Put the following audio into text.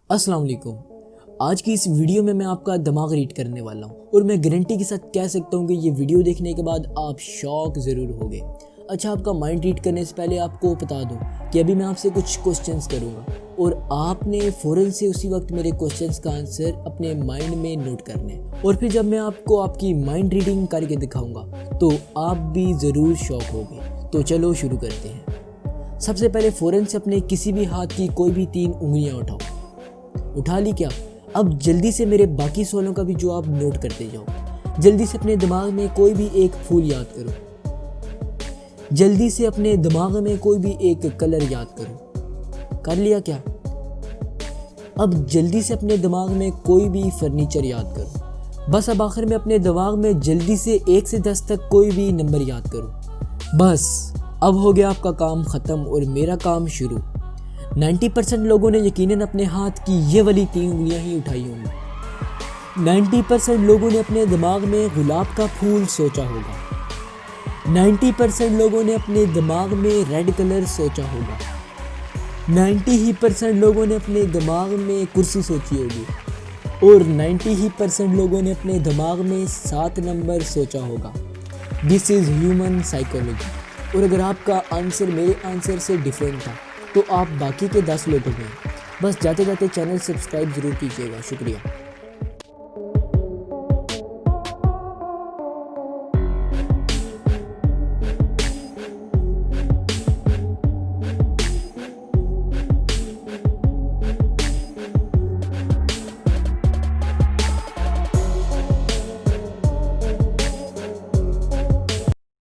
अस्सलाम वालेकुम। आज की इस वीडियो में मैं आपका दिमाग रीड करने वाला हूँ और मैं गारंटी के साथ कह सकता हूँ कि ये वीडियो देखने के बाद आप शॉक ज़रूर होगे। अच्छा, आपका माइंड रीड करने से पहले आपको बता दूँ कि अभी मैं आपसे कुछ क्वेश्चंस करूँगा और आपने फ़ौरन से उसी वक्त मेरे क्वेश्चंस का आंसर अपने माइंड में नोट करना है और फिर जब मैं आपको आपकी माइंड रीडिंग करके दिखाऊँगा तो आप भी ज़रूर शॉक होगे। तो चलो शुरू करते हैं। सबसे पहले फ़ौरन से अपने किसी भी हाथ की कोई भी 3 उंगलियाँ उठाओ। उठा ली क्या? अब जल्दी से मेरे बाकी सवालों का भी जवाब नोट करते जाओ। जल्दी से अपने दिमाग में कोई भी एक फूल याद करो। जल्दी से अपने दिमाग में कोई भी एक कलर याद करो। कर लिया क्या? अब जल्दी से अपने दिमाग में कोई भी फर्नीचर याद करो। बस अब आखिर में अपने दिमाग में जल्दी से 1 से 10 तक कोई भी नंबर याद करो। बस अब हो गया आपका काम ख़त्म और मेरा काम शुरू। 90% लोगों ने यकीनन अपने हाथ की ये वाली 3 उंगलियां ही उठाई होंगी। 90% लोगों ने अपने दिमाग में गुलाब का फूल सोचा होगा। 90% लोगों ने अपने दिमाग में रेड कलर सोचा होगा। 90% लोगों ने अपने दिमाग में कुर्सी सोची होगी और 90% लोगों ने अपने दिमाग में 7 नंबर सोचा होगा। This is human psychology. और अगर आपका आंसर मेरे आंसर से डिफरेंट था तो आप बाकी के 10 लोगों में बस जाते जाते चैनल सब्सक्राइब ज़रूर कीजिएगा। शुक्रिया।